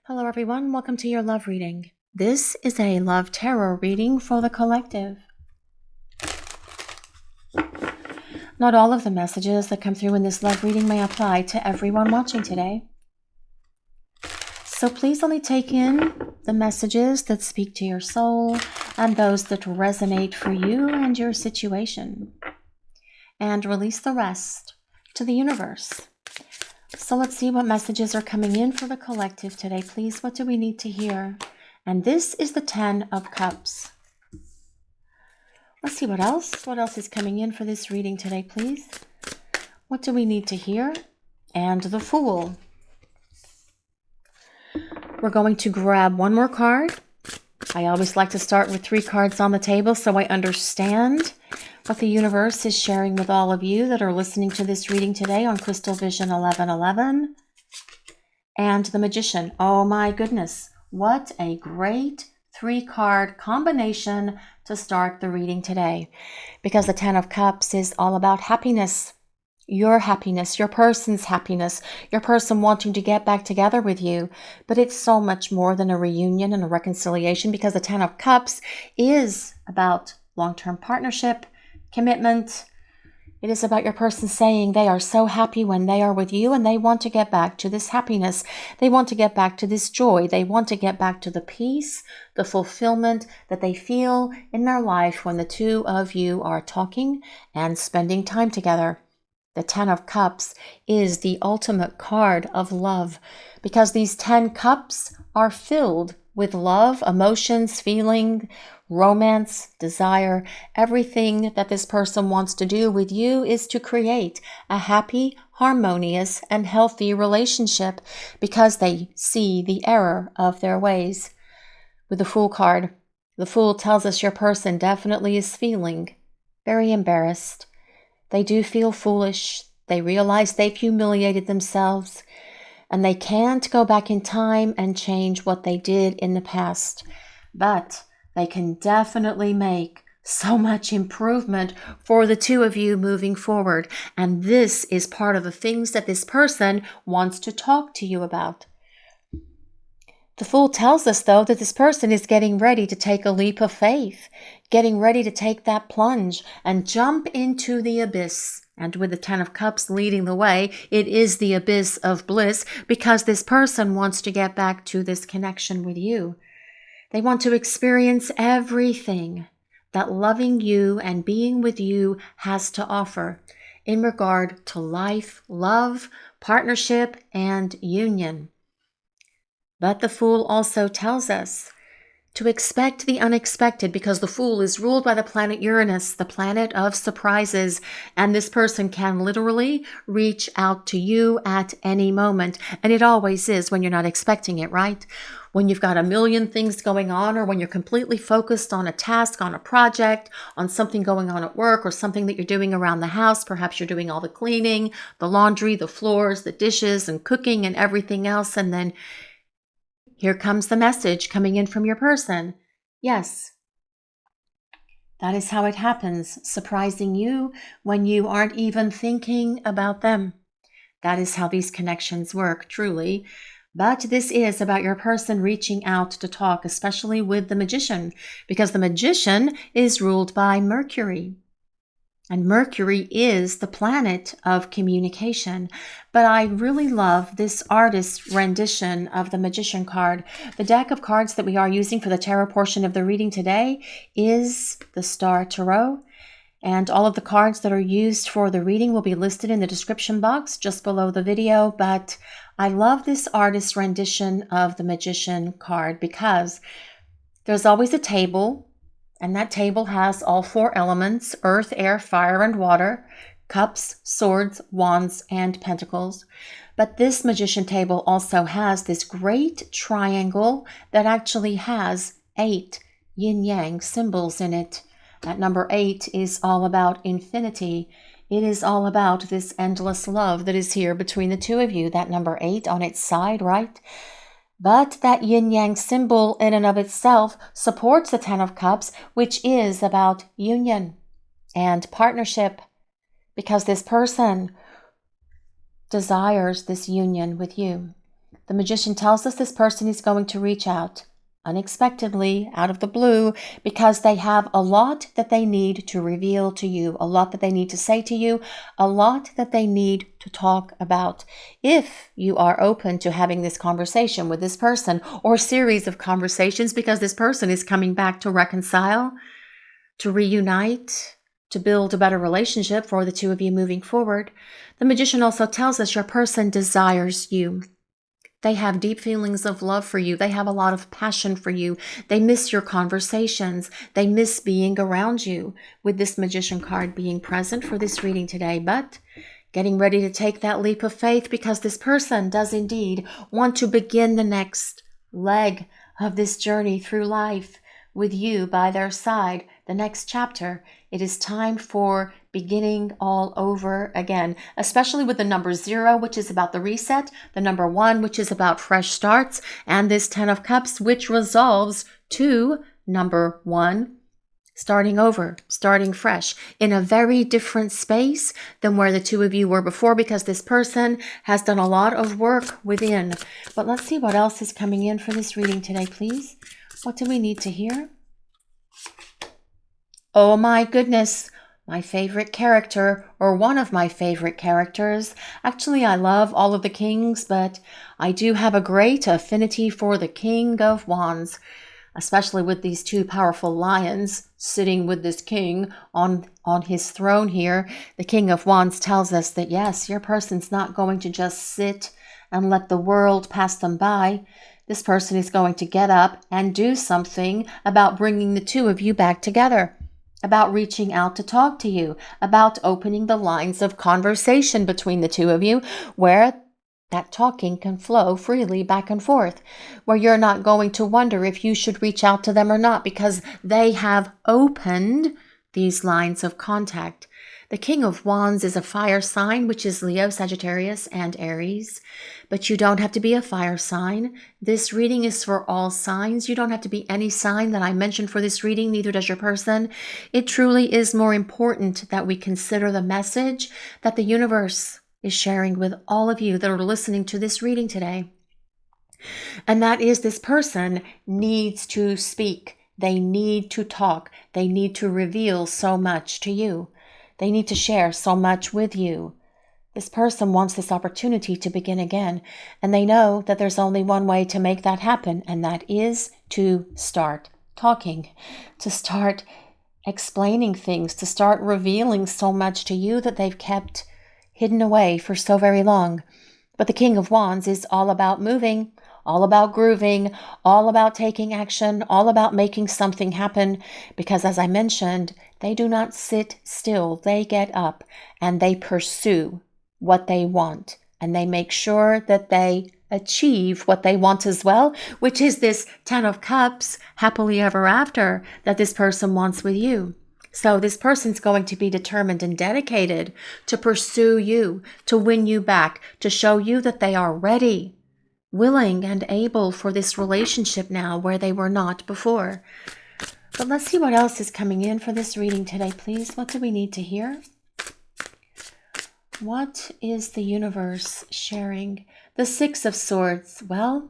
Hello everyone, welcome to your love reading. This is a love tarot reading for the collective. Not all of the messages that come through in this love reading may apply to everyone watching today. So please only take in the messages that speak to your soul and those that resonate for you and your situation. And release the rest to the universe. So let's see what messages are coming in for the collective today. Please, what do we need to hear? And this is the 10 of Cups. Let's see what else. What else is coming in for this reading today, please? What do we need to hear? And the Fool. We're going to grab one more card. I always like to start with 3 cards on the table so I understand what the universe is sharing with all of you that are listening to this reading today on Crystal Vision 1111. And the Magician. Oh my goodness, what a great 3-card combination to start the reading today. Because the 10 of Cups is all about happiness. Your happiness, your person's happiness, your person wanting to get back together with you. But it's so much more than a reunion and a reconciliation, because the 10 of Cups is about long-term partnership, commitment. It is about your person saying they are so happy when they are with you and they want to get back to this happiness. They want to get back to this joy. They want to get back to the peace, the fulfillment that they feel in their life when the two of you are talking and spending time together. The 10 of Cups is the ultimate card of love, because these 10 cups are filled with love, emotions, feeling, romance, desire. Everything that this person wants to do with you is to create a happy, harmonious, and healthy relationship, because they see the error of their ways. With the Fool card, the Fool tells us your person definitely is feeling very embarrassed. They do feel foolish. They realize they've humiliated themselves, and they can't go back in time and change what they did in the past. But they can definitely make so much improvement for the two of you moving forward. And this is part of the things that this person wants to talk to you about. The Fool tells us, though, that this person is getting ready to take a leap of faith, getting ready to take that plunge and jump into the abyss. And with the 10 of Cups leading the way, it is the abyss of bliss, because this person wants to get back to this connection with you. They want to experience everything that loving you and being with you has to offer in regard to life, love, partnership, and union. But the Fool also tells us to expect the unexpected, because the Fool is ruled by the planet Uranus, the planet of surprises, and this person can literally reach out to you at any moment. And it always is when you're not expecting it, right? When you've got a million things going on, or when you're completely focused on a task, on a project, on something going on at work, or something that you're doing around the house. Perhaps you're doing all the cleaning, the laundry, the floors, the dishes, and cooking and everything else, and then here comes the message coming in from your person. Yes, that is how it happens, surprising you when you aren't even thinking about them. That is how these connections work, truly. But this is about your person reaching out to talk, especially with the Magician, because the Magician is ruled by Mercury. And Mercury is the planet of communication. But I really love this artist's rendition of the Magician card. The deck of cards that we are using for the tarot portion of the reading today is the Star Tarot. And all of the cards that are used for the reading will be listed in the description box just below the video. But I love this artist's rendition of the Magician card, because there's always a table. And that table has all 4 elements: earth, air, fire, and water, cups, swords, wands, and pentacles. But this Magician table also has this great triangle that actually has 8 yin-yang symbols in it. That number 8 is all about infinity. It is all about this endless love that is here between the two of you. That number 8 on its side, right? But that yin-yang symbol in and of itself supports the 10 of Cups, which is about union and partnership, because this person desires this union with you. The Magician tells us this person is going to reach out unexpectedly, out of the blue, because they have a lot that they need to reveal to you, a lot that they need to say to you, a lot that they need to talk about. If you are open to having this conversation with this person, or series of conversations, because this person is coming back to reconcile, to reunite, to build a better relationship for the two of you moving forward. The Magician also tells us your person desires you. They have deep feelings of love for you. They have a lot of passion for you. They miss your conversations. They miss being around you, with this Magician card being present for this reading today. But getting ready to take that leap of faith, because this person does indeed want to begin the next leg of this journey through life with you by their side, the next chapter. It is time for beginning all over again, especially with the number 0, which is about the reset, the number 1, which is about fresh starts, and this 10 of Cups, which resolves to number 1, starting over, starting fresh, in a very different space than where the two of you were before, because this person has done a lot of work within. But let's see what else is coming in for this reading today, please. What do we need to hear? Oh my goodness, my favorite character, or one of my favorite characters. Actually, I love all of the kings, but I do have a great affinity for the King of Wands, especially with these two powerful lions sitting with this king on his throne here. The King of Wands tells us that yes, your person's not going to just sit and let the world pass them by. This person is going to get up and do something about bringing the two of you back together, about reaching out to talk to you, about opening the lines of conversation between the two of you, where that talking can flow freely back and forth, where you're not going to wonder if you should reach out to them or not, because they have opened these lines of contact. The King of Wands is a fire sign, which is Leo, Sagittarius, and Aries. But you don't have to be a fire sign. This reading is for all signs. You don't have to be any sign that I mentioned for this reading, neither does your person. It truly is more important that we consider the message that the universe is sharing with all of you that are listening to this reading today. And that is, this person needs to speak. They need to talk. They need to reveal so much to you. They need to share so much with you. This person wants this opportunity to begin again, and they know that there's only one way to make that happen, and that is to start talking, to start explaining things, to start revealing so much to you that they've kept hidden away for so very long. But the King of Wands is all about moving, all about grooving, all about taking action, all about making something happen, because as I mentioned, they do not sit still. They get up and they pursue what they want, and they make sure that they achieve what they want as well, which is this 10 of Cups, happily ever after, that this person wants with you. So this person's going to be determined and dedicated to pursue you, to win you back, to show you that they are ready, willing, and able for this relationship now where they were not before. But let's see what else is coming in for this reading today, please. What do we need to hear? What is the universe sharing? The 6 of Swords. Well,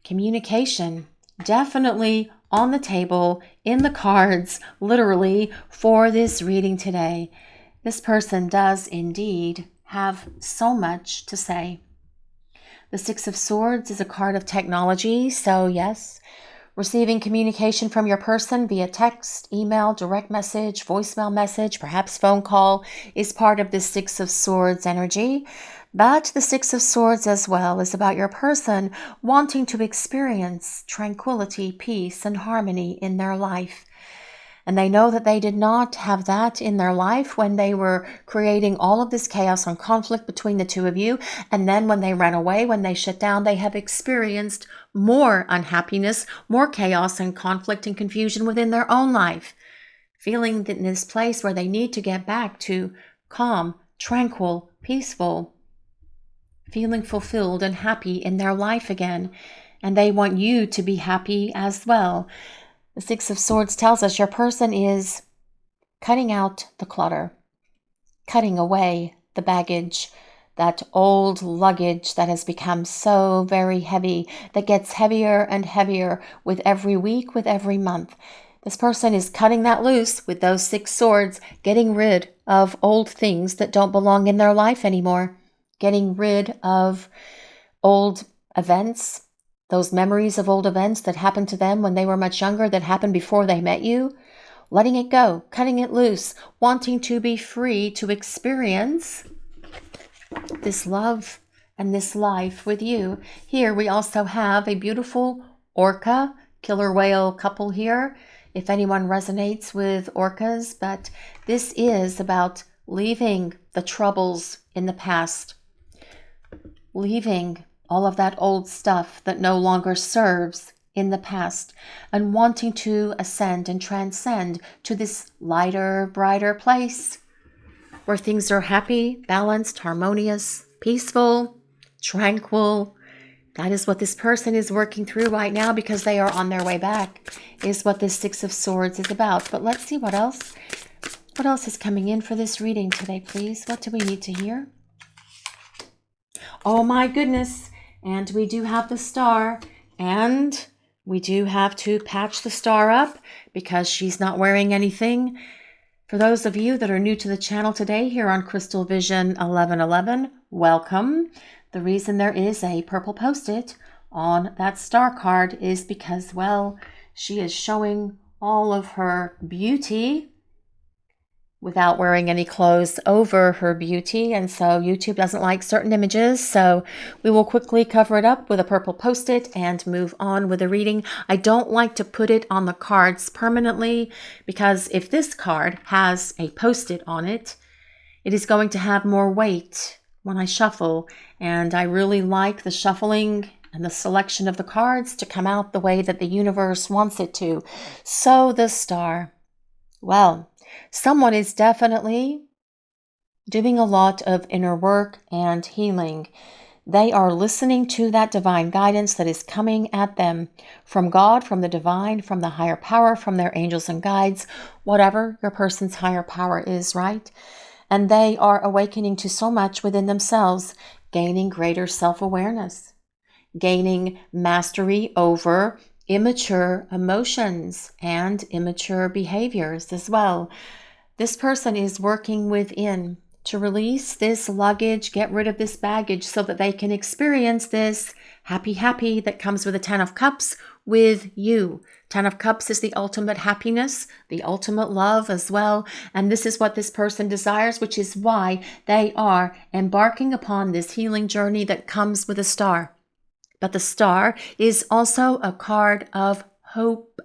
communication. Definitely on the table, in the cards, literally, for this reading today. This person does indeed have so much to say. The 6 of Swords is a card of technology, so yes, receiving communication from your person via text, email, direct message, voicemail message, perhaps phone call is part of the 6 of Swords energy. But the 6 of Swords as well is about your person wanting to experience tranquility, peace, and harmony in their life. And they know that they did not have that in their life when they were creating all of this chaos and conflict between the two of you. And then when they ran away, when they shut down, they have experienced more unhappiness, more chaos and conflict and confusion within their own life, feeling that in this place where they need to get back to calm, tranquil, peaceful, feeling fulfilled and happy in their life again. And they want you to be happy as well. The 6 of Swords tells us your person is cutting out the clutter, cutting away the baggage, that old luggage that has become so very heavy, that gets heavier and heavier with every week, with every month. This person is cutting that loose with those 6 swords, getting rid of old things that don't belong in their life anymore, getting rid of old events, those memories of old events that happened to them when they were much younger, that happened before they met you, letting it go, cutting it loose, wanting to be free to experience this love and this life with you. Here we also have a beautiful orca, killer whale couple here, if anyone resonates with orcas, but this is about leaving the troubles in the past, leaving all of that old stuff that no longer serves in the past, and wanting to ascend and transcend to this lighter, brighter place where things are happy, balanced, harmonious, peaceful, tranquil. That is what this person is working through right now, because they are on their way back, is what this 6 of Swords is about. But let's see what else. What else is coming in for this reading today, please? What do we need to hear? Oh my goodness. And we do have the star, and we do have to patch the star up because she's not wearing anything. For those of you that are new to the channel today here on Crystal Vision 1111, welcome. The reason there is a purple post-it on that star card is because, well, she is showing all of her beauty without wearing any clothes over her beauty, and so YouTube doesn't like certain images, so we will quickly cover it up with a purple post-it and move on with the reading. I don't like to put it on the cards permanently, because if this card has a post-it on it, it is going to have more weight when I shuffle, and I really like the shuffling and the selection of the cards to come out the way that the universe wants it to. So the star, well, someone is definitely doing a lot of inner work and healing. They are listening to that divine guidance that is coming at them from God, from the divine, from the higher power, from their angels and guides, whatever your person's higher power is, right? And they are awakening to so much within themselves, gaining greater self-awareness, gaining mastery over immature emotions and immature behaviors as well. This person is working within to release this luggage, get rid of this baggage so that they can experience this happy that comes with the 10 of Cups with you. 10 of Cups is the ultimate happiness, the ultimate love as well. And this is what this person desires, which is why they are embarking upon this healing journey that comes with a star. But the star is also a card of hope,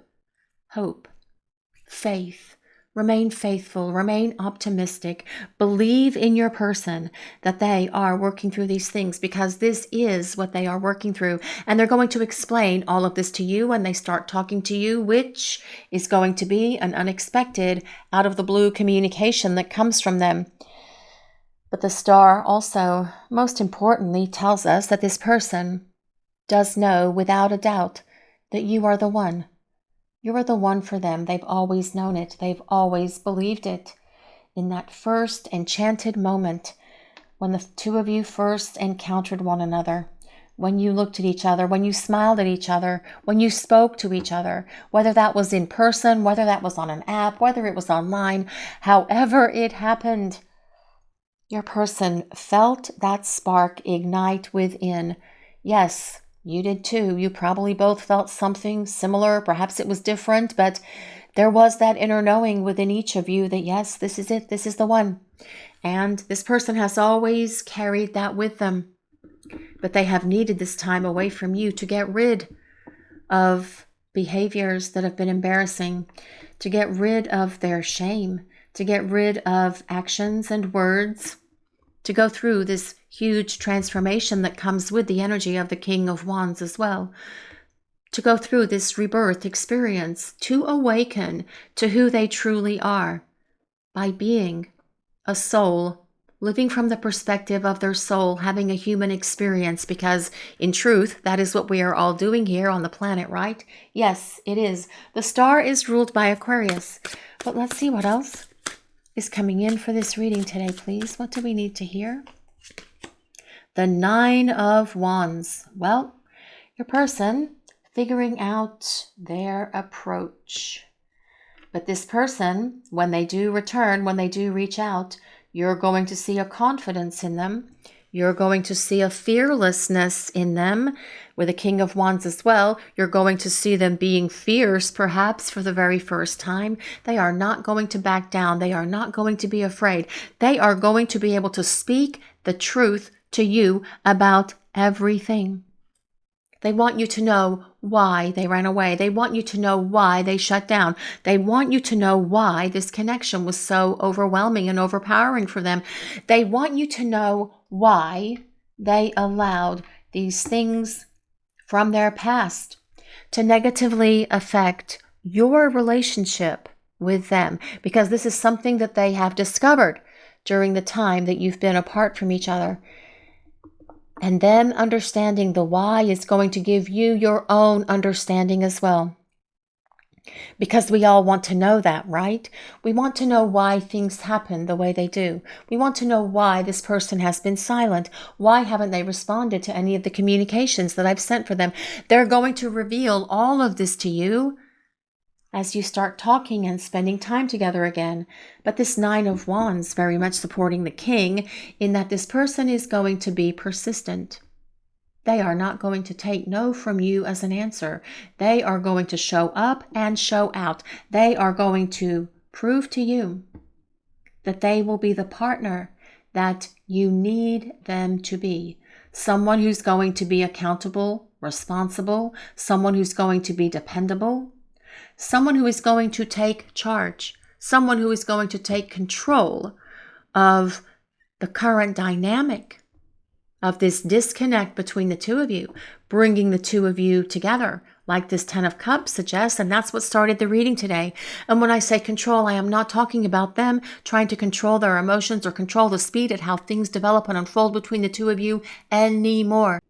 faith. Remain faithful, remain optimistic, believe in your person that they are working through these things, because this is what they are working through. And they're going to explain all of this to you when they start talking to you, which is going to be an unexpected, out of the blue communication that comes from them. But the star also, most importantly, tells us that this person does know without a doubt that you are the one. You are the one for them. They've always known it. They've always believed it. In that first enchanted moment, when the 2 of you first encountered one another, when you looked at each other, when you smiled at each other, when you spoke to each other, whether that was in person, whether that was on an app, whether it was online, however it happened, your person felt that spark ignite within. Yes, you did too. You probably both felt something similar. Perhaps it was different, but there was that inner knowing within each of you that, yes, this is it. This is the one. And this person has always carried that with them. But they have needed this time away from you to get rid of behaviors that have been embarrassing, to get rid of their shame, to get rid of actions and words, to go through this huge transformation that comes with the energy of the King of Wands as well, to go through this rebirth experience, to awaken to who they truly are by being a soul, living from the perspective of their soul, having a human experience, because in truth, that is what we are all doing here on the planet, right? Yes, it is. The star is ruled by Aquarius. But let's see what else is coming in for this reading today, please. What do we need to hear? the Nine of Wands. Well, your person figuring out their approach. But this person, when they do return, when they do reach out, you're going to see a confidence in them. You're going to see a fearlessness in them. With a King of Wands as well, you're going to see them being fierce, perhaps for the very first time. They are not going to back down. They are not going to be afraid. They are going to be able to speak the truth to you about everything. They want you to know why they ran away. They want you to know why they shut down. They want you to know why this connection was so overwhelming and overpowering for them. They want you to know why they allowed these things from their past to negatively affect your relationship with them, because this is something that they have discovered during the time that you've been apart from each other. And them understanding the why is going to give you your own understanding as well. Because we all want to know that, right? We want to know why things happen the way they do. We want to know why this person has been silent. Why haven't they responded to any of the communications that I've sent for them? They're going to reveal all of this to you as you start talking and spending time together again. But this Nine of Wands very much supporting the King in that this person is going to be persistent. They are not going to take no from you as an answer. They are going to show up and show out. They are going to prove to you that they will be the partner that you need them to be. Someone who's going to be accountable, responsible, someone who's going to be dependable, someone who is going to take charge, someone who is going to take control of the current dynamic of this disconnect between the two of you, bringing the two of you together, like this Ten of Cups suggests, and that's what started the reading today. And when I say control, I am not talking about them trying to control their emotions or control the speed at how things develop and unfold between the two of you anymore.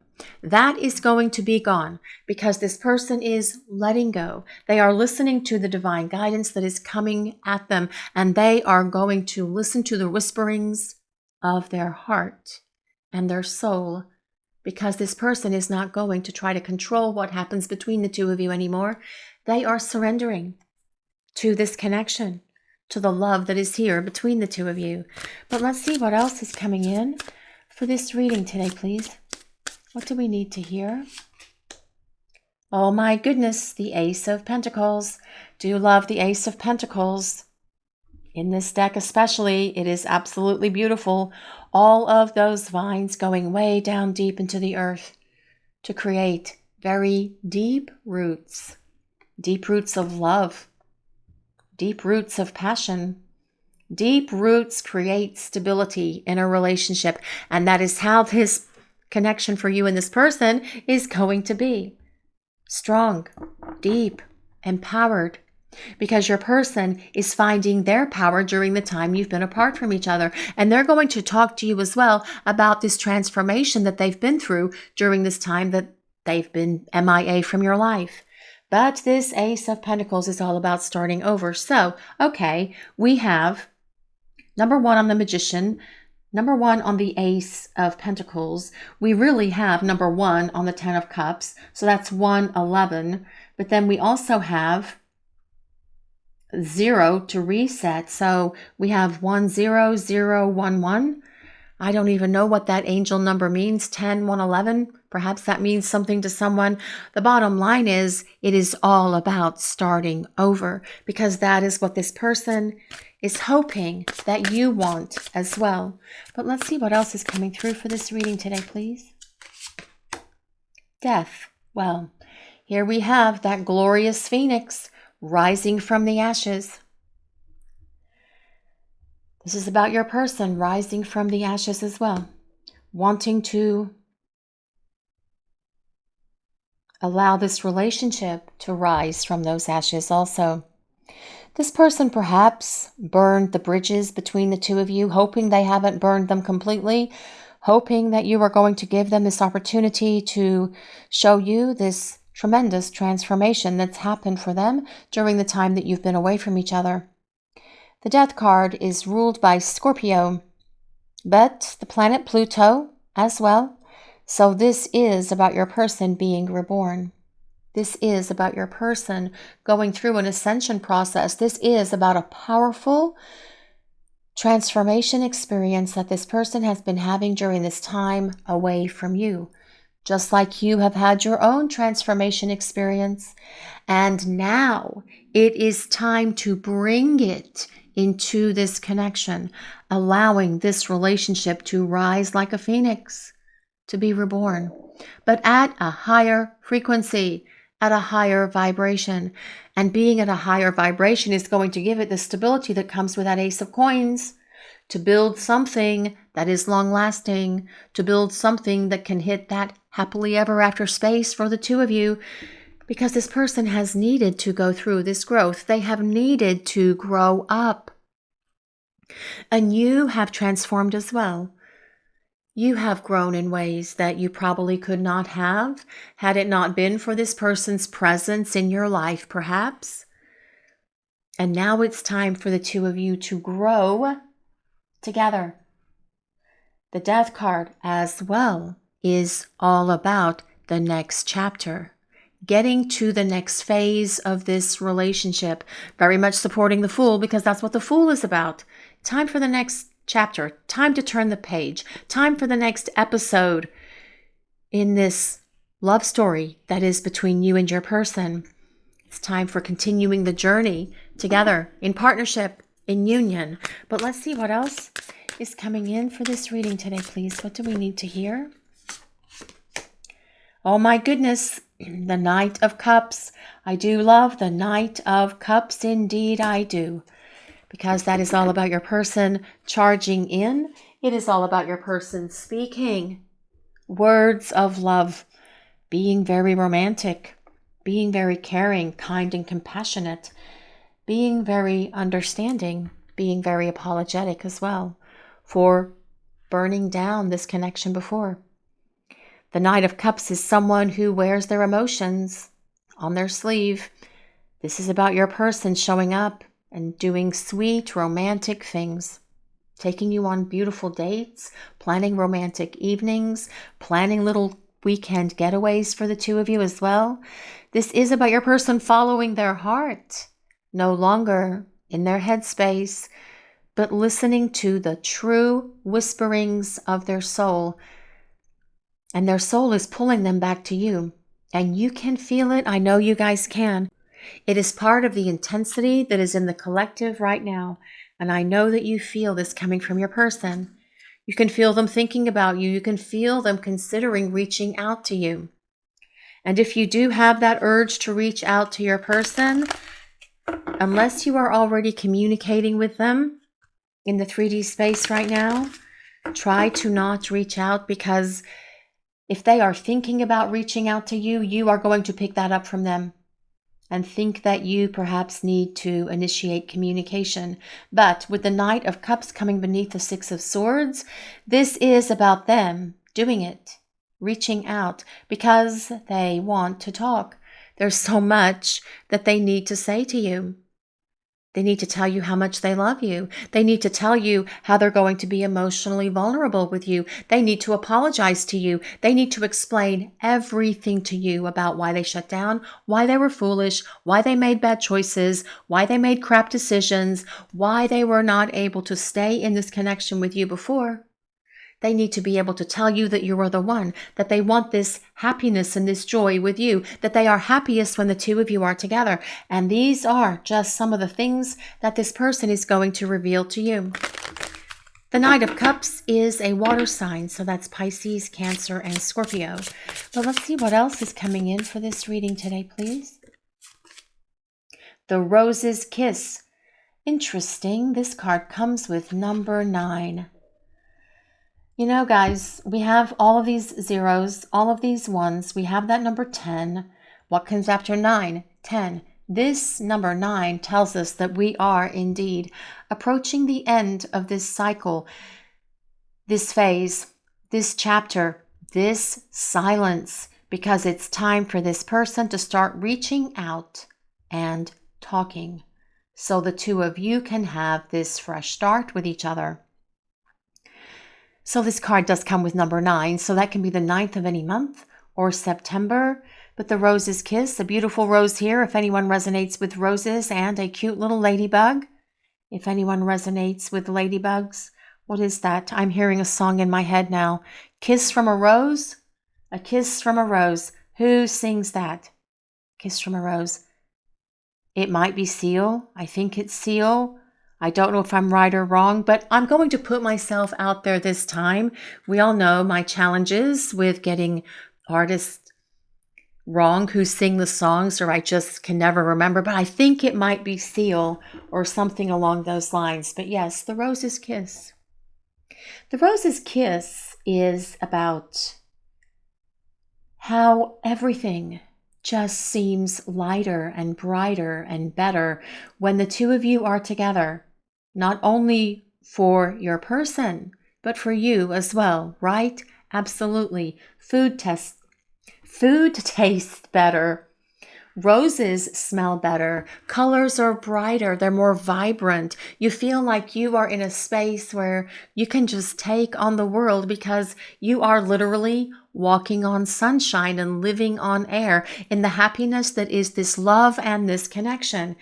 That is going to be gone because this person is letting go. They are listening to the divine guidance that is coming at them, and they are going to listen to the whisperings of their heart and their soul, because this person is not going to try to control what happens between the two of you anymore. They are surrendering to this connection, to the love that is here between the two of you. But let's see what else is coming in for this reading today, please. What do we need to hear? Oh my goodness, the Ace of Pentacles. Do you love the Ace of Pentacles? In this deck especially, it is absolutely beautiful. All of those vines going way down deep into the earth to create very deep roots of love, deep roots of passion. Deep roots create stability in a relationship, and that is how this connection for you and this person is going to be. Strong, deep, empowered, because your person is finding their power during the time you've been apart from each other. And they're going to talk to you as well about this transformation that they've been through during this time that they've been MIA from your life. But this Ace of Pentacles is all about starting over. So, okay, we have number one on the Magician, number one on the Ace of Pentacles. We really have number one on the Ten of Cups. So that's 111. But then we also have 0 to reset. So we have 10011. I don't even know what that angel number means. 10, 111. Perhaps that means something to someone. The bottom line is it is all about starting over, because that is what this person is hoping that you want as well. But let's see what else is coming through for this reading today, please. Death. Well, here we have that glorious phoenix rising from the ashes. This is about your person rising from the ashes as well, wanting to allow this relationship to rise from those ashes also. This person perhaps burned the bridges between the two of you, hoping they haven't burned them completely, hoping that you are going to give them this opportunity to show you this tremendous transformation that's happened for them during the time that you've been away from each other. The Death card is ruled by Scorpio, but the planet Pluto as well So this is about your person being reborn. This is about your person going through an ascension process. This is about a powerful transformation experience that this person has been having during this time away from you. Just like you have had your own transformation experience. And now it is time to bring it into this connection, allowing this relationship to rise like a phoenix, to be reborn, but at a higher frequency, at a higher vibration. And being at a higher vibration is going to give it the stability that comes with that Ace of Coins, to build something that is long lasting, to build something that can hit that happily ever after space for the two of you, because this person has needed to go through this growth. They have needed to grow up. And you have transformed as well. You have grown in ways that you probably could not have had it not been for this person's presence in your life, perhaps. And now it's time for the two of you to grow together. The Death card as well is all about the next chapter, getting to the next phase of this relationship, very much supporting the Fool, because that's what the Fool is about. Time for the next chapter, time to turn the page, time for the next episode in this love story that is between you and your person. It's time for continuing the journey together in partnership, in union. But let's see what else is coming in for this reading today, please. What do we need to hear? Oh my goodness, the Knight of Cups. I do love the Knight of Cups, indeed I do. Because that is all about your person charging in. It is all about your person speaking words of love, being very romantic, being very caring, kind, and compassionate, being very understanding, being very apologetic as well for burning down this connection before. The Knight of Cups is someone who wears their emotions on their sleeve. This is about your person showing up and doing sweet, romantic things, taking you on beautiful dates, planning romantic evenings, planning little weekend getaways for the two of you as well. This is about your person following their heart, no longer in their headspace, but listening to the true whisperings of their soul. And their soul is pulling them back to you. And you can feel it. I know you guys can. It is part of the intensity that is in the collective right now. And I know that you feel this coming from your person. You can feel them thinking about you. You can feel them considering reaching out to you. And if you do have that urge to reach out to your person, unless you are already communicating with them in the 3D space right now, try to not reach out, because if they are thinking about reaching out to you, you are going to pick that up from them and think that you perhaps need to initiate communication. But with the Knight of Cups coming beneath the Six of Swords, this is about them doing it, reaching out, because they want to talk. There's so much that they need to say to you. They need to tell you how much they love you. They need to tell you how they're going to be emotionally vulnerable with you. They need to apologize to you. They need to explain everything to you about why they shut down, why they were foolish, why they made bad choices, why they made crap decisions, why they were not able to stay in this connection with you before. They need to be able to tell you that you are the one, that they want this happiness and this joy with you, that they are happiest when the two of you are together. And these are just some of the things that this person is going to reveal to you. The Knight of Cups is a water sign, so that's Pisces, Cancer, and Scorpio. But let's see what else is coming in for this reading today, please. The Rose's Kiss. Interesting. This card comes with number 9. You know, guys, we have all of these zeros, all of these ones. We have that number 10. What comes after 9? 10. This number 9 tells us that we are indeed approaching the end of this cycle, this phase, this chapter, this silence, because it's time for this person to start reaching out and talking, so the two of you can have this fresh start with each other. So this card does come with number 9, so that can be the 9th of any month or September. But the Rose's Kiss, a beautiful rose here if anyone resonates with roses, and a cute little ladybug. If anyone resonates with ladybugs, what is that? I'm hearing a song in my head now. Kiss from a Rose? A Kiss from a Rose. Who sings that? Kiss from a Rose. It might be Seal. I think it's Seal. I don't know if I'm right or wrong, but I'm going to put myself out there this time. We all know my challenges with getting artists wrong who sing the songs, or I just can never remember, but I think it might be Seal or something along those lines. But yes, the Rose's Kiss. The Rose's Kiss is about how everything just seems lighter and brighter and better when the two of you are together, not only for your person, but for you as well, right? Absolutely. Food tastes better. Roses smell better. Colors are brighter. They're more vibrant. You feel like you are in a space where you can just take on the world because you are literally walking on sunshine and living on air in the happiness that is this love and this connection.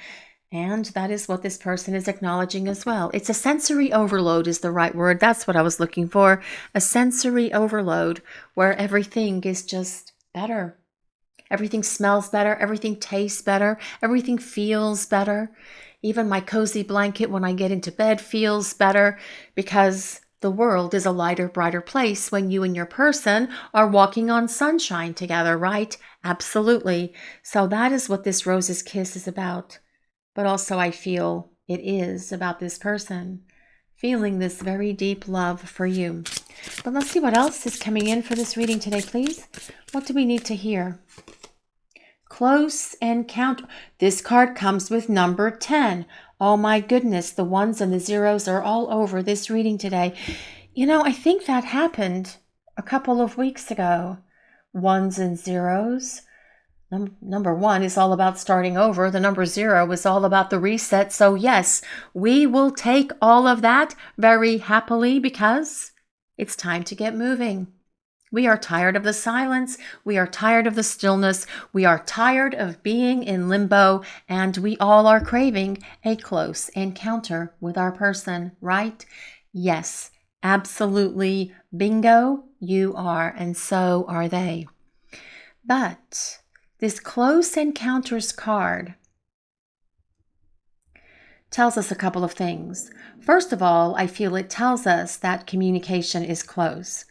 And that is what this person is acknowledging as well. It's a sensory overload is the right word. That's what I was looking for. A sensory overload where everything is just better. Everything smells better. Everything tastes better. Everything feels better. Even my cozy blanket when I get into bed feels better because the world is a lighter, brighter place when you and your person are walking on sunshine together, right? Absolutely. So that is what this Rose's Kiss is about. But also I feel it is about this person feeling this very deep love for you. But let's see what else is coming in for this reading today, please. What do we need to hear? Close encounter. This card comes with number 10. Oh my goodness, the ones and the zeros are all over this reading today. You know, I think that happened a couple of weeks ago. Ones and zeros. Number 1 is all about starting over. The number 0 is all about the reset. So yes, we will take all of that very happily because it's time to get moving. We are tired of the silence. We are tired of the stillness. We are tired of being in limbo, and we all are craving a close encounter with our person, right? Yes, absolutely. Bingo, you are, and so are they. But this close encounters card tells us a couple of things. First of all, I feel it tells us that communication is close.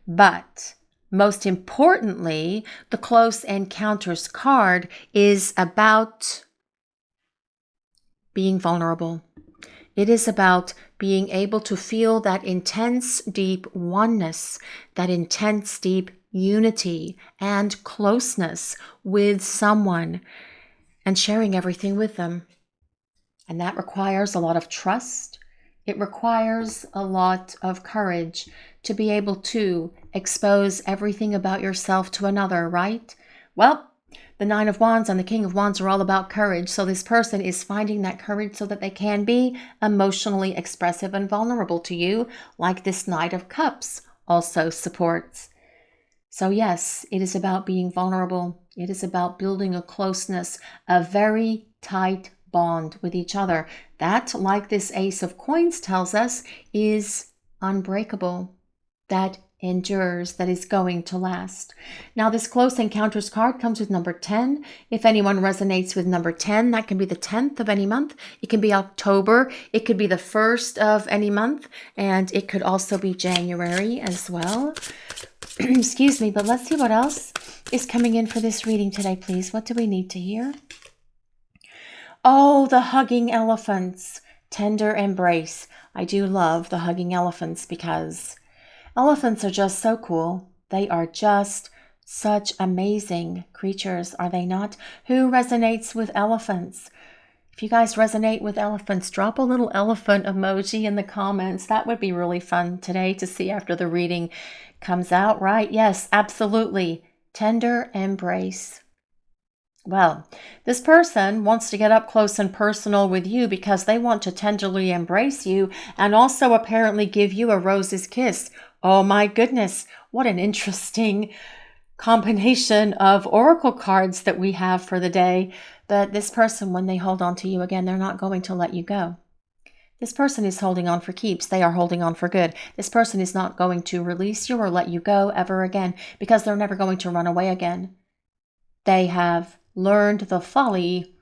But most importantly, the Close Encounters card is about being vulnerable. It is about being able to feel that intense, deep oneness, that intense, deep unity and closeness with someone and sharing everything with them. And that requires a lot of trust. It requires a lot of courage to be able to expose everything about yourself to another, right? Well, the Nine of Wands and the King of Wands are all about courage. So this person is finding that courage so that they can be emotionally expressive and vulnerable to you, like this Knight of Cups also supports. So yes, it is about being vulnerable. It is about building a closeness, a very tight bond with each other. That, like this Ace of Coins tells us, is unbreakable. That endures, that is going to last. Now, this Close Encounters card comes with number 10. If anyone resonates with number 10, that can be the 10th of any month. It can be October. It could be the 1st of any month. And it could also be January as well. Excuse me, but let's see what else is coming in for this reading today, please. What do we need to hear? Oh, the hugging elephants. Tender embrace. I do love the hugging elephants because elephants are just so cool. They are just such amazing creatures, are they not? Who resonates with elephants? If you guys resonate with elephants, drop a little elephant emoji in the comments. That would be really fun today to see after the reading comes out, right? Yes, absolutely. Tender embrace. Well, this person wants to get up close and personal with you because they want to tenderly embrace you and also apparently give you a rose's kiss. Oh my goodness, what an interesting combination of oracle cards that we have for the day. But this person, when they hold on to you again, they're not going to let you go. This person is holding on for keeps. They are holding on for good. This person is not going to release you or let you go ever again because they're never going to run away again. They have learned the folly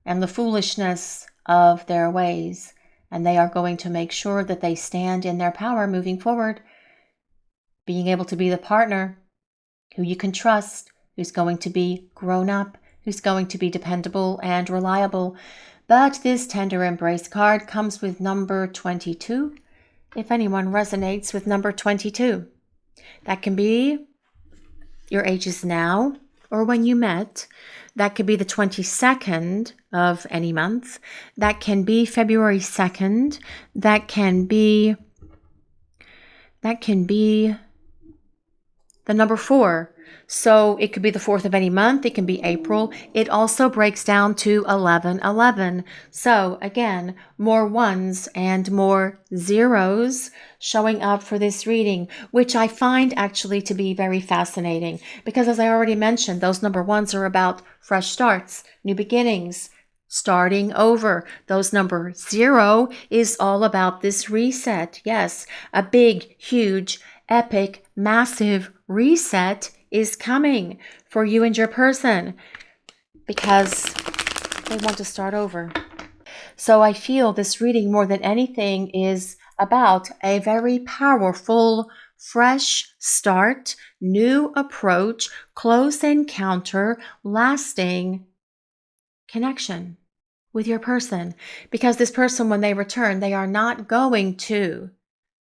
and the foolishness of their ways, and they are going to make sure that they stand in their power moving forward, being able to be the partner who you can trust, who's going to be grown up, who's going to be dependable and reliable. But this tender embrace card comes with number 22. If anyone resonates with number 22, that can be your ages now or when you met. That could be the 22nd of any month. That can be February 2nd. That can be the number 4. So it could be the 4th of any month. It can be April. It also breaks down to 1111. So again, more ones and more zeros showing up for this reading, which I find actually to be very fascinating because, as I already mentioned, those number ones are about fresh starts, new beginnings, starting over. Those number 0 is all about this reset. Yes, a big, huge, epic, massive reset is coming for you and your person because they want to start over. So I feel this reading more than anything is about a very powerful, fresh start, new approach, close encounter, lasting connection with your person. Because this person, when they return, they are not going to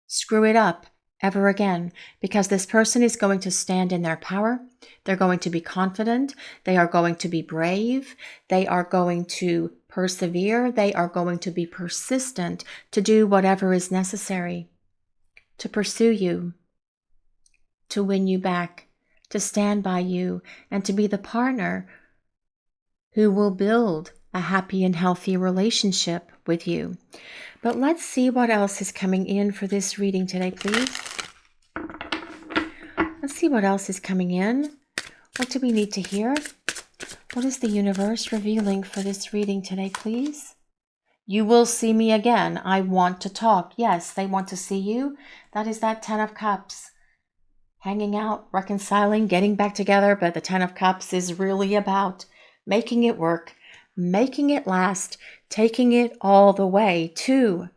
screw it up ever again, because this person is going to stand in their power. They're going to be confident. They are going to be brave. They are going to persevere. They are going to be persistent to do whatever is necessary to pursue you, to win you back, to stand by you, and to be the partner who will build a happy and healthy relationship with you. But let's see what else is coming in for this reading today, please. Let's see what else is coming in. What do we need to hear? What is the universe revealing for this reading today, please? You will see me again. I want to talk. Yes, they want to see you. That is that 10 of Cups. Hanging out, reconciling, getting back together. But the 10 of Cups is really about making it work, making it last, taking it all the way to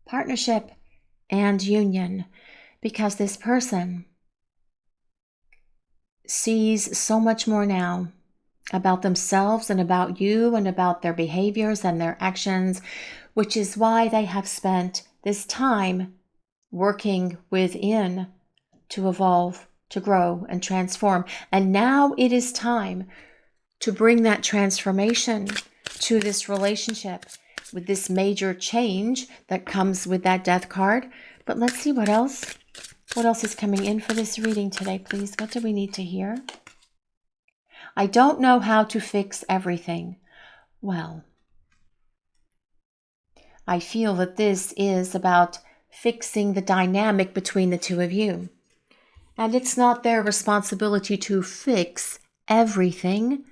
partnership and union. Because this person sees so much more now about themselves and about you and about their behaviors and their actions, which is why they have spent this time working within to evolve, to grow, and transform. And now it is time to bring that transformation to this relationship with this major change that comes with that death card. But let's see what else is coming in for this reading today, please. What do we need to hear? I don't know how to fix everything. Well, I feel that this is about fixing the dynamic between the two of you. And it's not their responsibility to fix everything.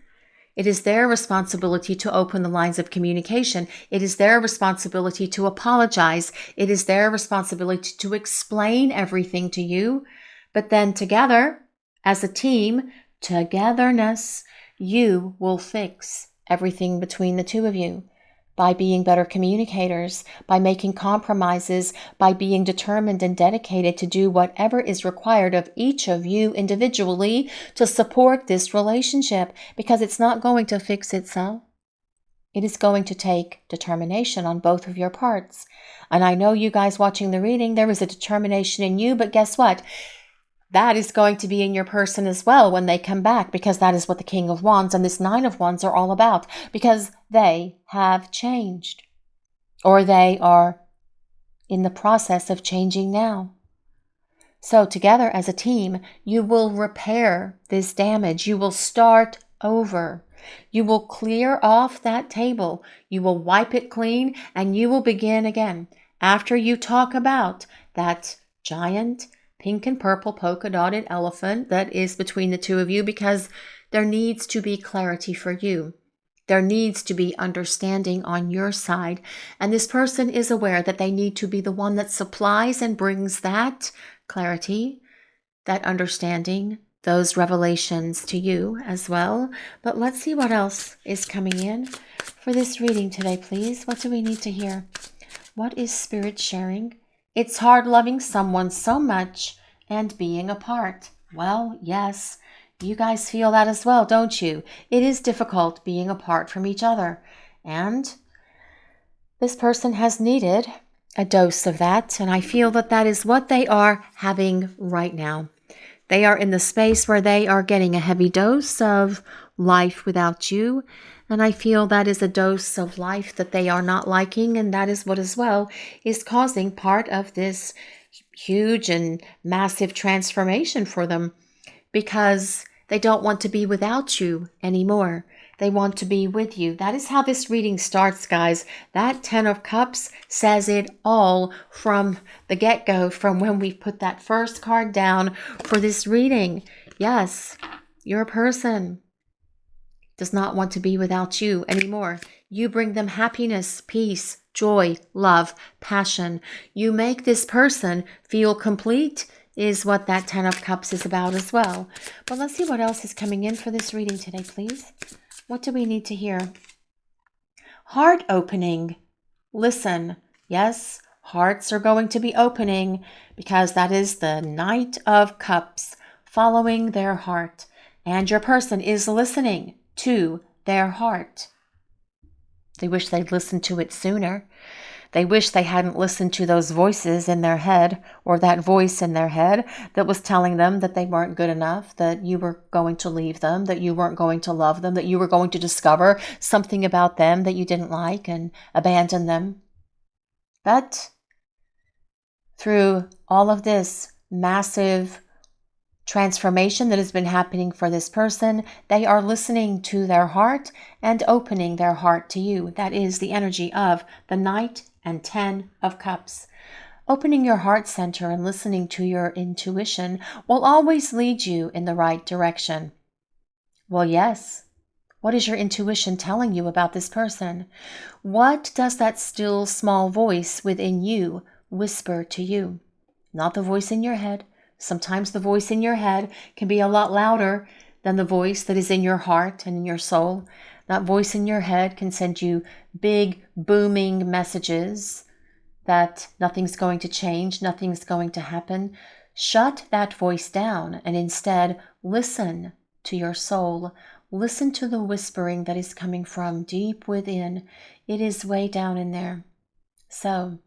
It is their responsibility to open the lines of communication. It is their responsibility to apologize. It is their responsibility to explain everything to you. But then together, as a team, togetherness, you will fix everything between the two of you by being better communicators, by making compromises, by being determined and dedicated to do whatever is required of each of you individually to support this relationship, because it's not going to fix itself. It is going to take determination on both of your parts. And I know you guys watching the reading, there is a determination in you, but guess what? That is going to be in your person as well when they come back, because that is what the King of Wands and this Nine of Wands are all about, because they have changed, or they are in the process of changing now. So together as a team, you will repair this damage. You will start over. You will clear off that table. You will wipe it clean and you will begin again. After you talk about that giant pink and purple polka dotted elephant that is between the two of you, because there needs to be clarity for you. There needs to be understanding on your side. And this person is aware that they need to be the one that supplies and brings that clarity, that understanding, those revelations to you as well. But let's see what else is coming in for this reading today, please. What do we need to hear? What is Spirit sharing? It's hard loving someone so much and being apart. Well, yes, you guys feel that as well, don't you? It is difficult being apart from each other. And this person has needed a dose of that. And I feel that that is what they are having right now. They are in the space where they are getting a heavy dose of life without you. And I feel that is a dose of life that they are not liking. And that is what as well is causing part of this huge and massive transformation for them, because they don't want to be without you anymore. They want to be with you. That is how this reading starts, guys. That 10 of Cups says it all from the get-go, from when we put that first card down for this reading. Yes, your person does not want to be without you anymore. You bring them happiness, peace, joy, love, passion. You make this person feel complete, is what that 10 of Cups is about as well. But let's see what else is coming in for this reading today, please. What do we need to hear? Heart opening. Listen. Yes, hearts are going to be opening, because that is the Knight of Cups, following their heart. And your person is listening to their heart. They wish they'd listened to it sooner. They wish they hadn't listened to those voices in their head, or that voice in their head that was telling them that they weren't good enough, that you were going to leave them, that you weren't going to love them, that you were going to discover something about them that you didn't like and abandon them. But through all of this massive transformation that has been happening for this person, they are listening to their heart and opening their heart to you. That is the energy of the Knight and 10 of Cups. Opening your heart center and listening to your intuition will always lead you in the right direction. Well, yes. What is your intuition telling you about this person? What does that still small voice within you whisper to you? Not the voice in your head. Sometimes the voice in your head can be a lot louder than the voice that is in your heart and in your soul. That voice in your head can send you big, booming messages that nothing's going to change, nothing's going to happen. Shut that voice down and instead listen to your soul. Listen to the whispering that is coming from deep within. It is way down in there. So,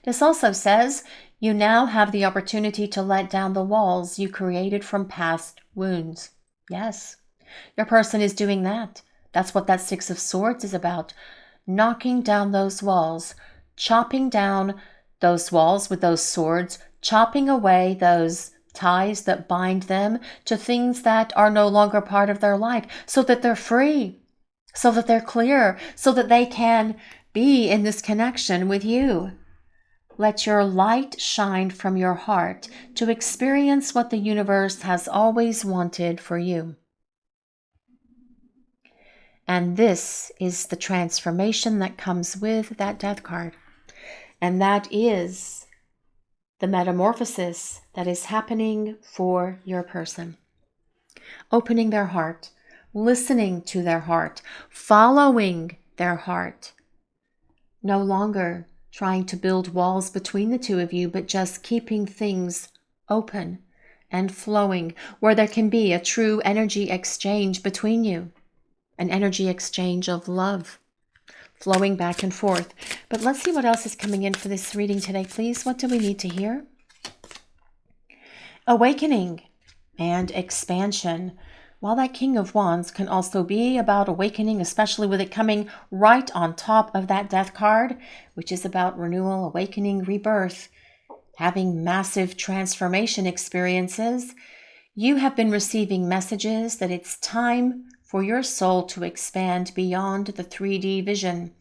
this also says you now have the opportunity to let down the walls you created from past wounds. Yes, your person is doing that. That's what that 6 of Swords is about. Knocking down those walls, chopping down those walls with those swords, chopping away those ties that bind them to things that are no longer part of their life, so that they're free, so that they're clear, so that they can be in this connection with you. Let your light shine from your heart to experience what the universe has always wanted for you. And this is the transformation that comes with that Death card. And that is the metamorphosis that is happening for your person. Opening their heart, listening to their heart, following their heart. No longer trying to build walls between the two of you, but just keeping things open and flowing, where there can be a true energy exchange between you, an energy exchange of love, flowing back and forth. But let's see what else is coming in for this reading today, please. What do we need to hear? Awakening and expansion. While that King of Wands can also be about awakening, especially with it coming right on top of that Death card, which is about renewal, awakening, rebirth, having massive transformation experiences, you have been receiving messages that it's time for your soul to expand beyond the 3D vision.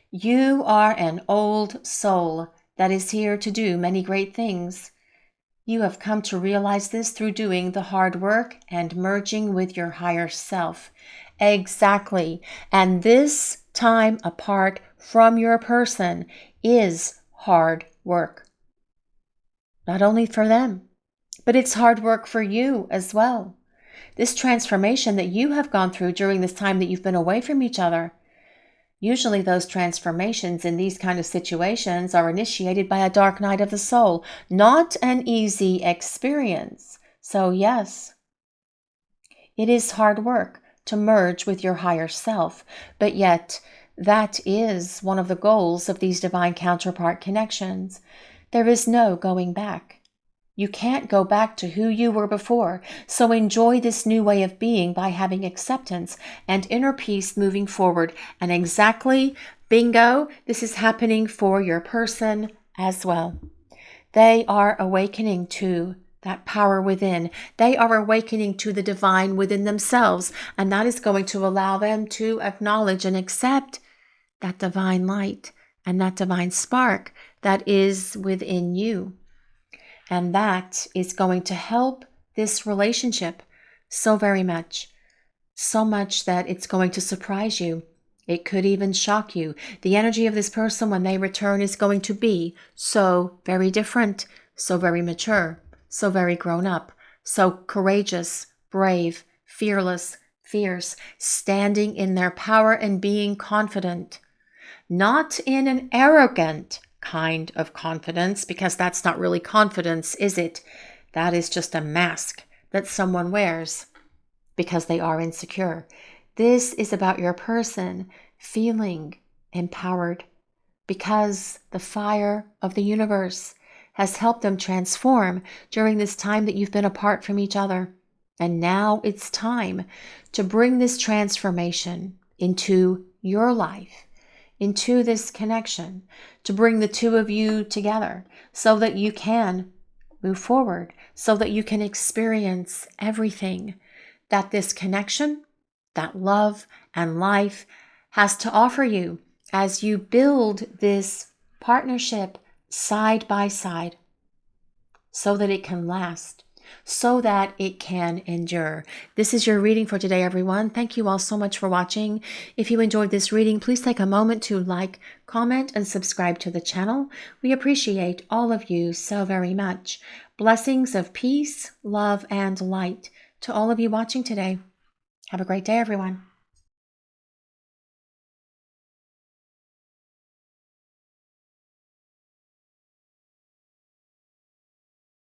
You are an old soul that is here to do many great things. You have come to realize this through doing the hard work and merging with your higher self. Exactly. And this time apart from your person is hard work. Not only for them, but it's hard work for you as well. This transformation that you have gone through during this time that you've been away from each other, usually those transformations in these kind of situations are initiated by a dark night of the soul, not an easy experience. So yes, it is hard work to merge with your higher self, but yet that is one of the goals of these divine counterpart connections. There is no going back. You can't go back to who you were before, so enjoy this new way of being by having acceptance and inner peace moving forward. And exactly, bingo, this is happening for your person as well. They are awakening to that power within. They are awakening to the divine within themselves, and that is going to allow them to acknowledge and accept that divine light and that divine spark that is within you. And that is going to help this relationship so very much, so much that it's going to surprise you. It could even shock you. The energy of this person when they return is going to be so very different, so very mature, so very grown up, so courageous, brave, fearless, fierce, standing in their power and being confident, not in an arrogant kind of confidence, because that's not really confidence, is it? That is just a mask that someone wears because they are insecure. This is about your person feeling empowered because the fire of the universe has helped them transform during this time that you've been apart from each other. And now it's time to bring this transformation into your life, into this connection, to bring the two of you together so that you can move forward, so that you can experience everything that this connection, that love and life has to offer you as you build this partnership side by side so that it can last, so that it can endure. This is your reading for today, everyone. Thank you all so much for watching. If you enjoyed this reading, please take a moment to like, comment, and subscribe to the channel. We appreciate all of you so very much. Blessings of peace, love, and light to all of you watching today. Have a great day, everyone.